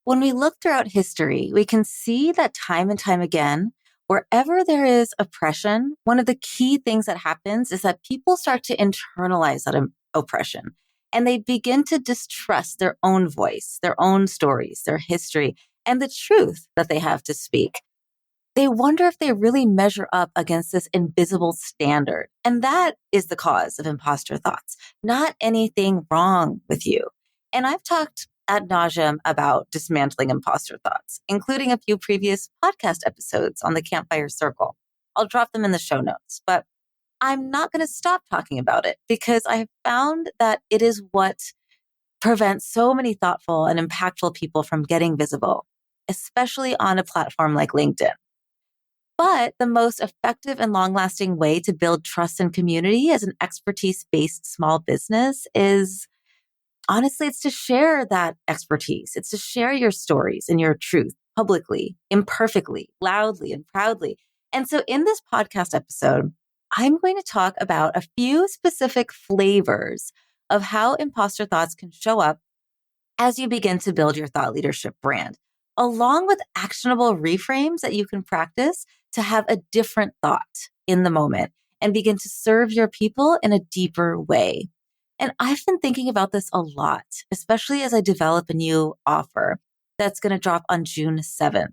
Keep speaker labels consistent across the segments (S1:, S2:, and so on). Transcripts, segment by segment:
S1: When we look throughout history, we can see that time and time again, wherever there is oppression, one of the key things that happens is that people start to internalize that oppression and they begin to distrust their own voice, their own stories, their history, and the truth that they have to speak. They wonder if they really measure up against this invisible standard. And that is the cause of imposter thoughts, not anything wrong with you. And I've talked ad nauseum about dismantling imposter thoughts, including a few previous podcast episodes on the Campfire Circle. I'll drop them in the show notes, but I'm not going to stop talking about it because I have found that it is what prevents so many thoughtful and impactful people from getting visible, especially on a platform like LinkedIn. But the most effective and long lasting way to build trust and community as an expertise based small business is honestly, it's to share that expertise. It's to share your stories and your truth publicly, imperfectly, loudly, and proudly. And so in this podcast episode, I'm going to talk about a few specific flavors of how imposter thoughts can show up as you begin to build your thought leadership brand, along with actionable reframes that you can practice to have a different thought in the moment and begin to serve your people in a deeper way. And I've been thinking about this a lot, especially as I develop a new offer that's going to drop on June 7th.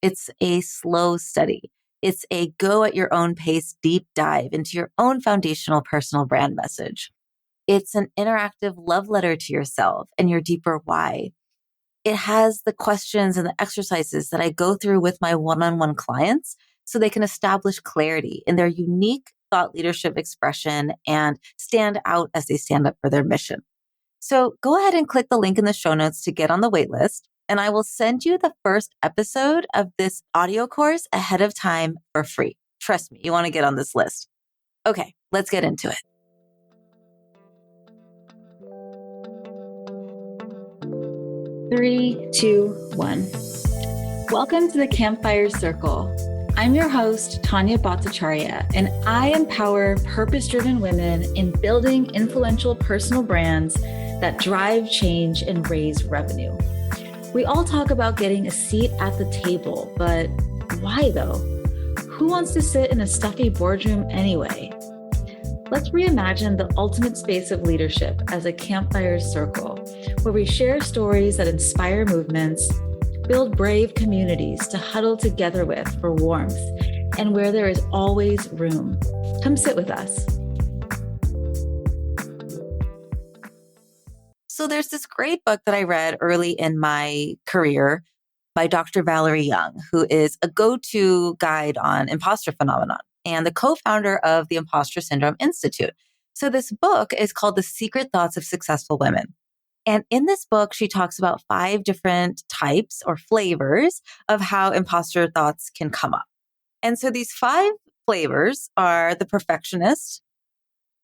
S1: It's a slow study. It's a go at your own pace, deep dive into your own foundational personal brand message. It's an interactive love letter to yourself and your deeper why. It has the questions and the exercises that I go through with my one-on-one clients so they can establish clarity in their unique thought leadership expression and stand out as they stand up for their mission. So go ahead and click the link in the show notes to get on the wait list, and I will send you the first episode of this audio course ahead of time for free. Trust me, you want to get on this list. Okay, let's get into it.
S2: Three, two, one. Welcome to the Campfire Circle. I'm your host, Tanya Bhattacharya, and I empower purpose-driven women in building influential personal brands that drive change and raise revenue. We all talk about getting a seat at the table, but why though? Who wants to sit in a stuffy boardroom anyway? Let's reimagine the ultimate space of leadership as a campfire circle, where we share stories that inspire movements, build brave communities to huddle together with for warmth, and where there is always room. Come sit with us.
S1: So there's this great book that I read early in my career by Dr. Valerie Young, who is a go-to guide on imposter phenomenon and the co-founder of the Imposter Syndrome Institute. So this book is called The Secret Thoughts of Successful Women. And in this book, she talks about 5 different types or flavors of how imposter thoughts can come up. And so these 5 flavors are the perfectionist,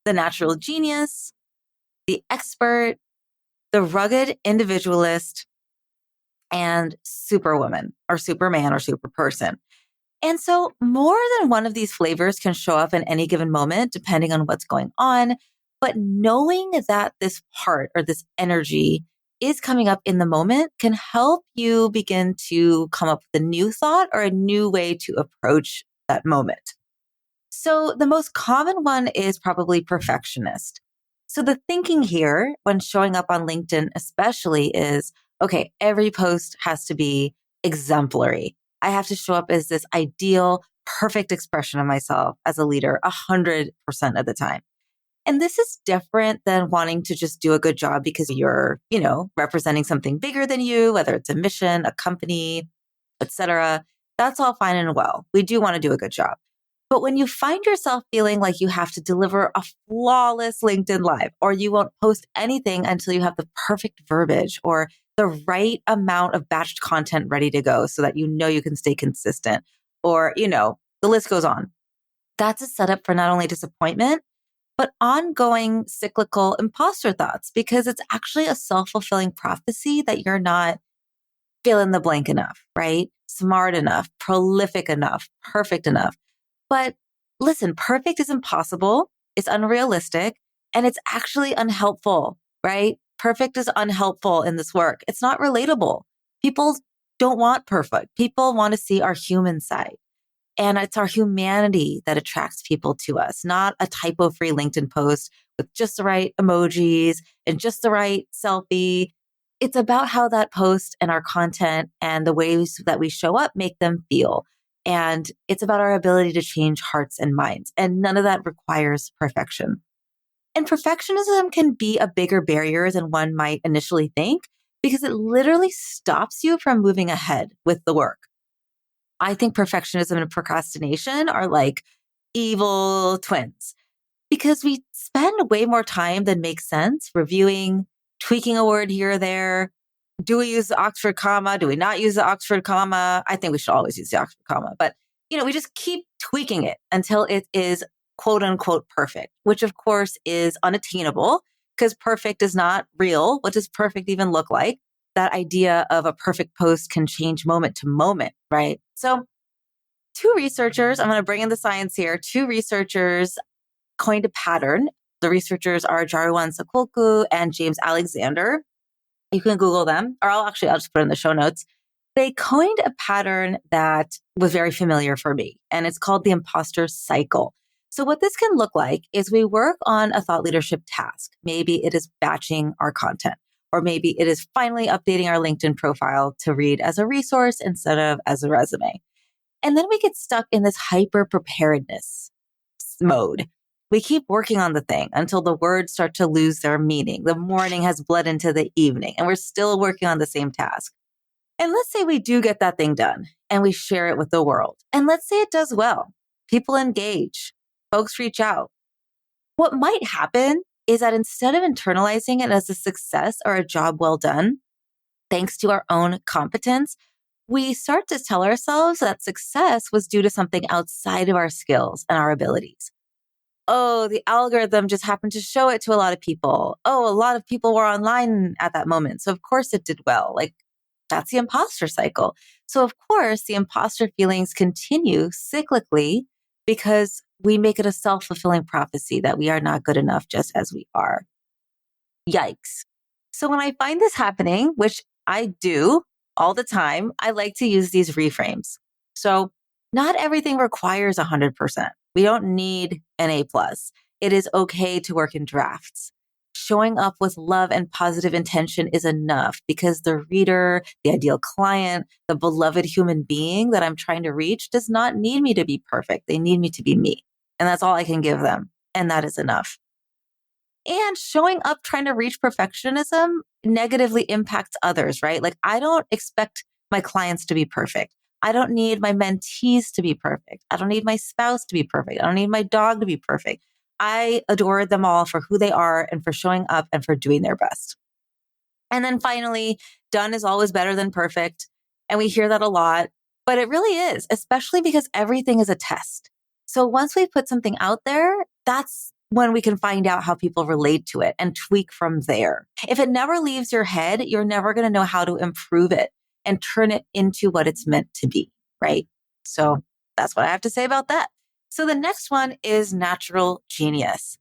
S1: the natural genius, the expert, the rugged individualist, and superwoman or superman or superperson. And so more than one of these flavors can show up in any given moment, depending on what's going on. But knowing that this part or this energy is coming up in the moment can help you begin to come up with a new thought or a new way to approach that moment. So the most common one is probably perfectionist. So the thinking here when showing up on LinkedIn especially is, okay, every post has to be exemplary. I have to show up as this ideal, perfect expression of myself as a leader 100% of the time. And this is different than wanting to just do a good job because you're, representing something bigger than you, whether it's a mission, a company, etc. That's all fine and well. We do want to do a good job. But when you find yourself feeling like you have to deliver a flawless LinkedIn Live, or you won't post anything until you have the perfect verbiage or the right amount of batched content ready to go so that you can stay consistent, or, the list goes on. That's a setup for not only disappointment, but ongoing cyclical imposter thoughts, because it's actually a self-fulfilling prophecy that you're not fill in the blank enough, right? Smart enough, prolific enough, perfect enough. But listen, perfect is impossible. It's unrealistic, and it's actually unhelpful, right? Perfect is unhelpful in this work. It's not relatable. People don't want perfect. People want to see our human side. And it's our humanity that attracts people to us, not a typo-free LinkedIn post with just the right emojis and just the right selfie. It's about how that post and our content and the ways that we show up make them feel. And it's about our ability to change hearts and minds. And none of that requires perfection. And perfectionism can be a bigger barrier than one might initially think because it literally stops you from moving ahead with the work. I think perfectionism and procrastination are like evil twins because we spend way more time than makes sense reviewing, tweaking a word here or there. Do we use the Oxford comma? Do we not use the Oxford comma? I think we should always use the Oxford comma, but we just keep tweaking it until it is quote unquote perfect, which of course is unattainable because perfect is not real. What does perfect even look like? That idea of a perfect post can change moment to moment, right? So two researchers, I'm going to bring in the science here. Two researchers coined a pattern. The researchers are Jarwan Sakolku and James Alexander. You can Google them, or I'll just put it in the show notes. They coined a pattern that was very familiar for me, and it's called the imposter cycle. So what this can look like is we work on a thought leadership task. Maybe it is batching our content, or maybe it is finally updating our LinkedIn profile to read as a resource instead of as a resume. And then we get stuck in this hyper preparedness mode. We keep working on the thing until the words start to lose their meaning. The morning has bled into the evening and we're still working on the same task. And let's say we do get that thing done and we share it with the world. And let's say it does well. People engage. Folks reach out. What might happen is that instead of internalizing it as a success or a job well done, thanks to our own competence, we start to tell ourselves that success was due to something outside of our skills and our abilities. Oh, the algorithm just happened to show it to a lot of people. Oh, a lot of people were online at that moment. So of course it did well. Like that's the imposter cycle. So of course the imposter feelings continue cyclically because we make it a self-fulfilling prophecy that we are not good enough just as we are. Yikes. So when I find this happening, which I do all the time, I like to use these reframes. So not everything requires 100%. We don't need an A+. It is okay to work in drafts. Showing up with love and positive intention is enough because the reader, the ideal client, the beloved human being that I'm trying to reach does not need me to be perfect. They need me to be me. And that's all I can give them. And that is enough. And showing up trying to reach perfectionism negatively impacts others, right? Like I don't expect my clients to be perfect. I don't need my mentees to be perfect. I don't need my spouse to be perfect. I don't need my dog to be perfect. I adore them all for who they are and for showing up and for doing their best. And then finally, done is always better than perfect. And we hear that a lot, but it really is, especially because everything is a test. So once we put something out there, that's when we can find out how people relate to it and tweak from there. If it never leaves your head, you're never going to know how to improve it and turn it into what it's meant to be, right? So that's what I have to say about that. So the next one is natural genius.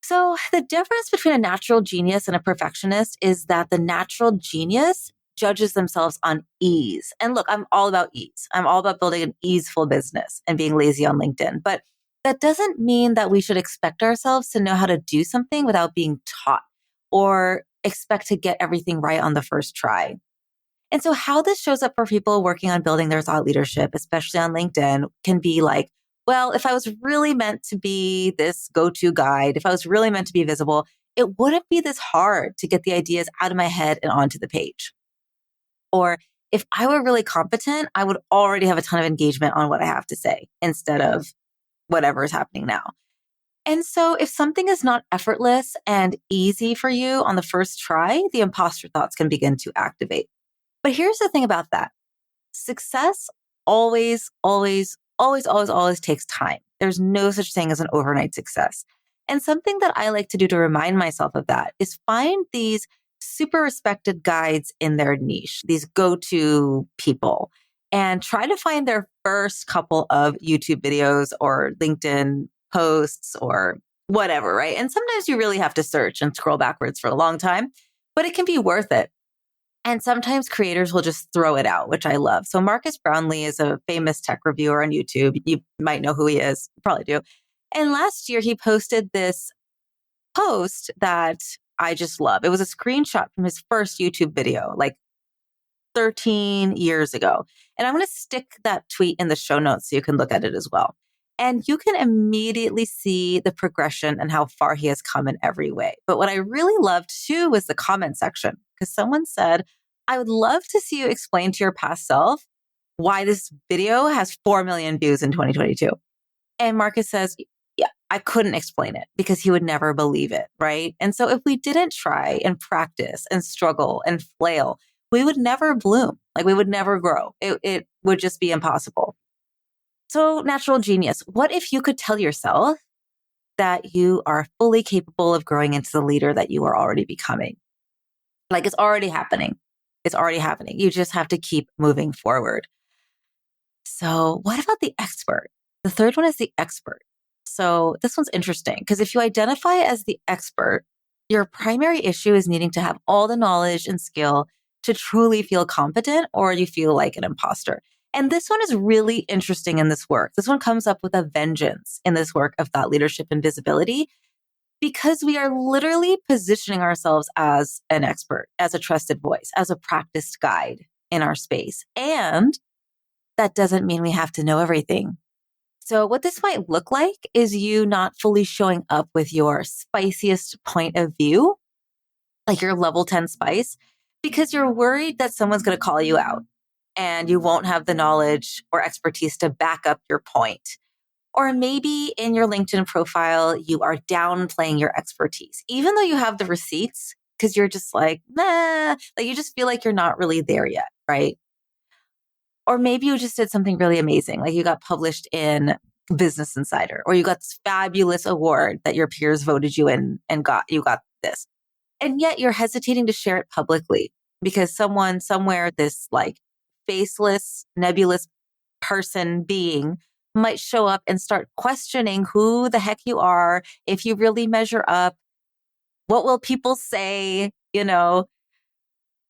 S1: So the difference between a natural genius and a perfectionist is that the natural genius judges themselves on ease. And look, I'm all about ease. I'm all about building an easeful business and being lazy on LinkedIn. But that doesn't mean that we should expect ourselves to know how to do something without being taught or expect to get everything right on the first try. And so how this shows up for people working on building their thought leadership, especially on LinkedIn, can be like, well, if I was really meant to be this go-to guide, if I was really meant to be visible, it wouldn't be this hard to get the ideas out of my head and onto the page. Or if I were really competent, I would already have a ton of engagement on what I have to say instead of whatever is happening now. And so if something is not effortless and easy for you on the first try, the imposter thoughts can begin to activate. But here's the thing about that. Success always takes time. There's no such thing as an overnight success. And something that I like to do to remind myself of that is find these super respected guides in their niche, these go-to people, and try to find their first couple of YouTube videos or LinkedIn posts or whatever, right? And sometimes you really have to search and scroll backwards for a long time, but it can be worth it. And sometimes creators will just throw it out, which I love. So Marcus Brownlee is a famous tech reviewer on YouTube. You might know who he is, you probably do. And last year he posted this post that I just love. It was a screenshot from his first YouTube video, like 13 years ago. And I'm going to stick that tweet in the show notes so you can look at it as well. And you can immediately see the progression and how far he has come in every way. But what I really loved too was the comment section, because someone said, I would love to see you explain to your past self why this video has 4 million views in 2022. And Marcus says, yeah, I couldn't explain it because he would never believe it, right? And so if we didn't try and practice and struggle and flail, we would never bloom. Like we would never grow. It would just be impossible. So natural genius, what if you could tell yourself that you are fully capable of growing into the leader that you are already becoming? Like it's already happening. It's already happening. You just have to keep moving forward. So what about the expert? The third one is the expert. So this one's interesting because if you identify as the expert, your primary issue is needing to have all the knowledge and skill to truly feel competent, or you feel like an imposter. And this one is really interesting in this work. This one comes up with a vengeance in this work of thought leadership and visibility, because we are literally positioning ourselves as an expert, as a trusted voice, as a practiced guide in our space. And that doesn't mean we have to know everything. So what this might look like is you not fully showing up with your spiciest point of view, like your level 10 spice, because you're worried that someone's going to call you out and you won't have the knowledge or expertise to back up your point. Or maybe in your LinkedIn profile, you are downplaying your expertise, even though you have the receipts, because you're just like, nah, like you just feel like you're not really there yet, right? Or maybe you just did something really amazing, like you got published in Business Insider, or you got this fabulous award that your peers voted you in and you got this. And yet you're hesitating to share it publicly because someone somewhere, this like faceless, nebulous person being might show up and start questioning who the heck you are, if you really measure up, what will people say, you know?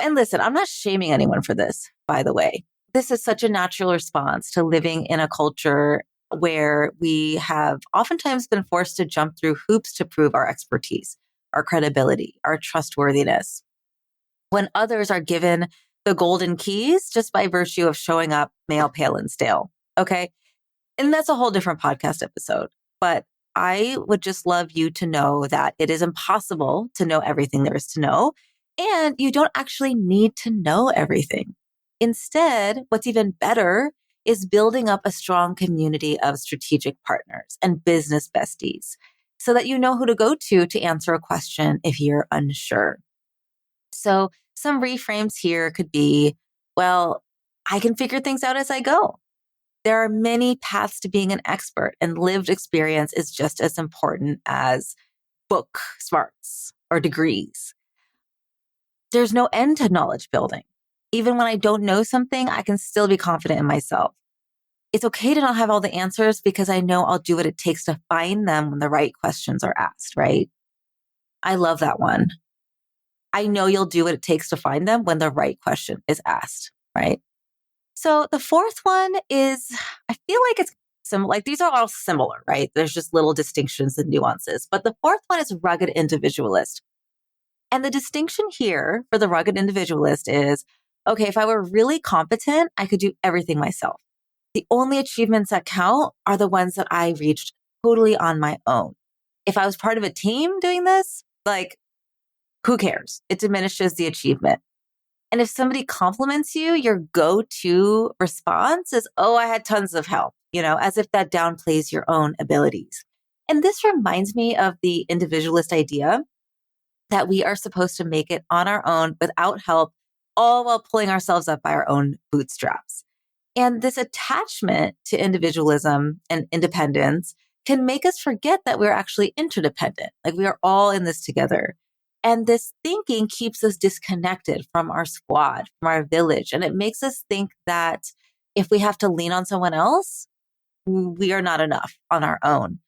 S1: And listen, I'm not shaming anyone for this, by the way. This is such a natural response to living in a culture where we have oftentimes been forced to jump through hoops to prove our expertise, our credibility, our trustworthiness, when others are given the golden keys just by virtue of showing up male, pale, and stale. Okay. And that's a whole different podcast episode. But I would just love you to know that it is impossible to know everything there is to know. And you don't actually need to know everything. Instead, what's even better is building up a strong community of strategic partners and business besties so that you know who to go to answer a question if you're unsure. So some reframes here could be, well, I can figure things out as I go. There are many paths to being an expert, and lived experience is just as important as book smarts or degrees. There's no end to knowledge building. Even when I don't know something, I can still be confident in myself. It's okay to not have all the answers because I know I'll do what it takes to find them when the right questions are asked, right? I love that one. I know you'll do what it takes to find them when the right question is asked, right? So the fourth one is, I feel like it's similar, like these are all similar, right? There's just little distinctions and nuances. But the fourth one is rugged individualist. And the distinction here for the rugged individualist is, okay, if I were really competent, I could do everything myself. The only achievements that count are the ones that I reached totally on my own. If I was part of a team doing this, like, who cares? It diminishes the achievement. And if somebody compliments you, your go-to response is, oh, I had tons of help, as if that downplays your own abilities. And this reminds me of the individualist idea that we are supposed to make it on our own without help, all while pulling ourselves up by our own bootstraps. And this attachment to individualism and independence can make us forget that we're actually interdependent, like we are all in this together. And this thinking keeps us disconnected from our squad, from our village. And it makes us think that if we have to lean on someone else, we are not enough on our own.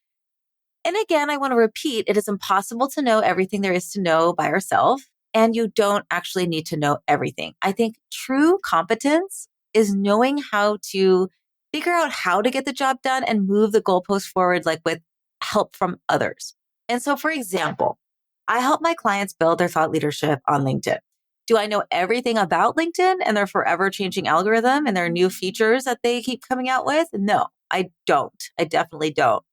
S1: And again, I want to repeat, it is impossible to know everything there is to know by ourselves. and you don't actually need to know everything. I think true competence is knowing how to figure out how to get the job done and move the goalpost forward, like with help from others. And so, for example, I help my clients build their thought leadership on LinkedIn. Do I know everything about LinkedIn and their forever changing algorithm and their new features that they keep coming out with? No, I don't. I definitely don't.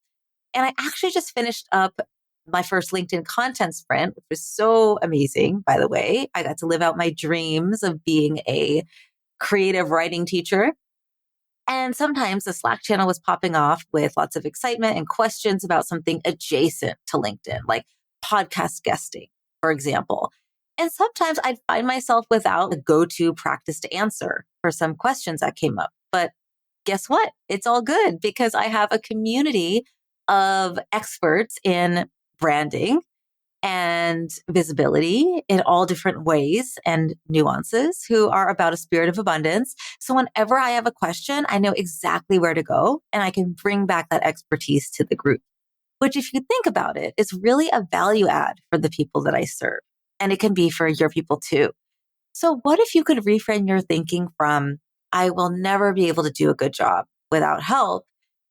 S1: And I actually just finished up my first LinkedIn content sprint, which was so amazing, by the way. I got to live out my dreams of being a creative writing teacher. And sometimes the Slack channel was popping off with lots of excitement and questions about something adjacent to LinkedIn, like podcast guesting, for example. And sometimes I'd find myself without a go-to practice to answer for some questions that came up. But guess what? It's all good because I have a community of experts in branding and visibility in all different ways and nuances who are about a spirit of abundance. So whenever I have a question, I know exactly where to go and I can bring back that expertise to the group, which if you think about it, is really a value add for the people that I serve. And it can be for your people too. So what if you could reframe your thinking from, I will never be able to do a good job without help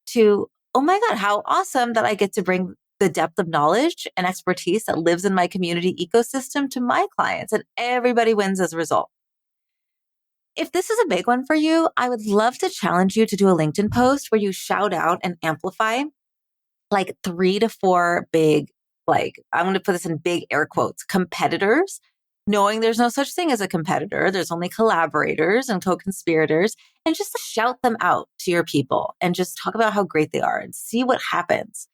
S1: to, oh my God, how awesome that I get to bring the depth of knowledge and expertise that lives in my community ecosystem to my clients and everybody wins as a result. If this is a big one for you, I would love to challenge you to do a LinkedIn post where you shout out and amplify like 3 to 4 big, like I'm going to put this in big air quotes, competitors, knowing there's no such thing as a competitor. There's only collaborators and co-conspirators, and just to shout them out to your people and just talk about how great they are and see what happens.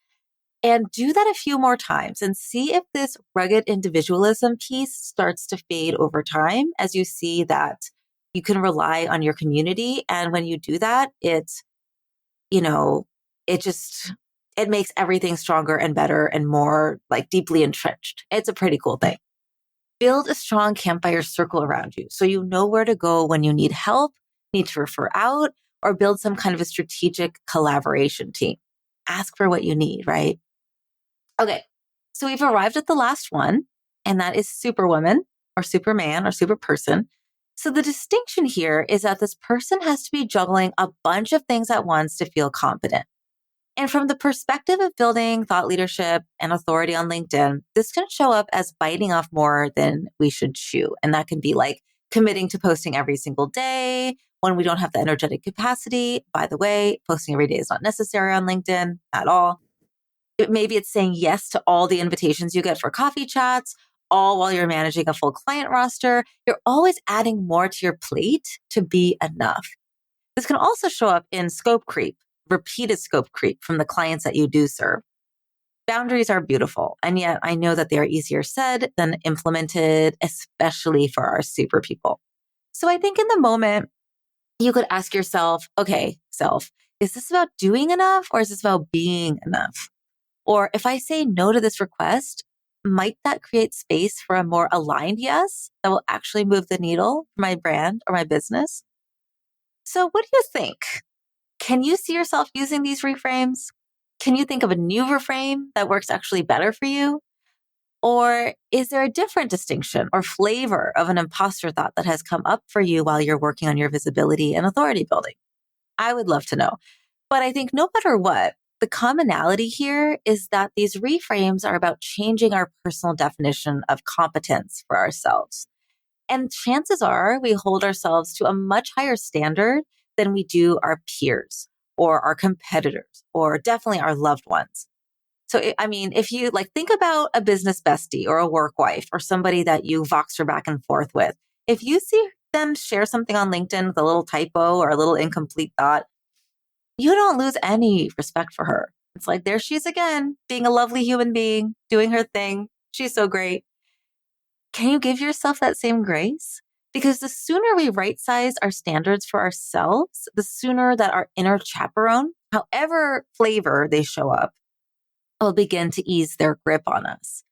S1: And do that a few more times and see if this rugged individualism piece starts to fade over time as you see that you can rely on your community. And when you do that, you know, it just, it makes everything stronger and better and more like deeply entrenched. It's a pretty cool thing. Build a strong campfire circle around you so you know where to go when you need help, need to refer out, or build some kind of a strategic collaboration team. Ask for what you need, right? Okay, so we've arrived at the last one, and that is superwoman or superman or superperson. So the distinction here is that this person has to be juggling a bunch of things at once to feel competent. And from the perspective of building thought leadership and authority on LinkedIn, this can show up as biting off more than we should chew. And that can be like committing to posting every single day when we don't have the energetic capacity. By the way, posting every day is not necessary on LinkedIn at all. Maybe it's saying yes to all the invitations you get for coffee chats, all while you're managing a full client roster. You're always adding more to your plate to be enough. This can also show up in scope creep, repeated scope creep from the clients that you do serve. Boundaries are beautiful, and yet I know that they are easier said than implemented, especially for our super people. So I think in the moment, you could ask yourself, okay, self, is this about doing enough or is this about being enough? Or if I say no to this request, might that create space for a more aligned yes that will actually move the needle for my brand or my business? So what do you think? Can you see yourself using these reframes? Can you think of a new reframe that works actually better for you? Or is there a different distinction or flavor of an imposter thought that has come up for you while you're working on your visibility and authority building? I would love to know. But I think no matter what, the commonality here is that these reframes are about changing our personal definition of competence for ourselves. And chances are we hold ourselves to a much higher standard than we do our peers or our competitors or definitely our loved ones. So, I mean, if you like think about a business bestie or a work wife or somebody that you voxer back and forth with, if you see them share something on LinkedIn with a little typo or a little incomplete thought, you don't lose any respect for her. It's like, there she is again, being a lovely human being, doing her thing. She's so great. Can you give yourself that same grace? Because the sooner we right size our standards for ourselves, the sooner that our inner chaperone, however flavor they show up, will begin to ease their grip on us.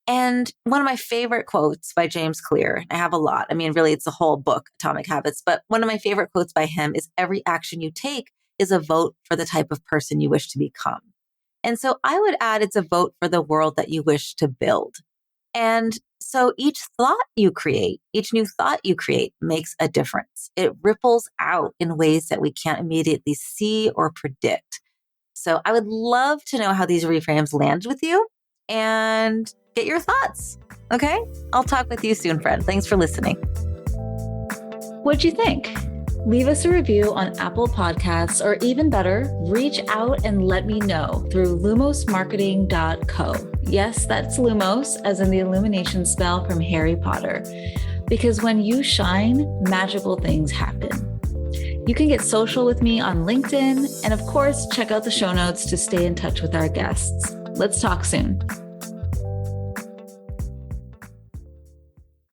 S1: And one of my favorite quotes by James Clear, I have a lot. I mean, really, it's the whole book, Atomic Habits. But one of my favorite quotes by him is every action you take is a vote for the type of person you wish to become. And so I would add it's a vote for the world that you wish to build. And so each new thought you create makes a difference. It ripples out in ways that we can't immediately see or predict. So I would love to know how these reframes land with you and get your thoughts. Okay? I'll talk with you soon, friend. Thanks for listening.
S2: What'd you think? Leave us a review on Apple Podcasts, or even better, reach out and let me know through lumosmarketing.co. Yes, that's Lumos, as in the illumination spell from Harry Potter. Because when you shine, magical things happen. You can get social with me on LinkedIn, and of course, check out the show notes to stay in touch with our guests. Let's talk soon.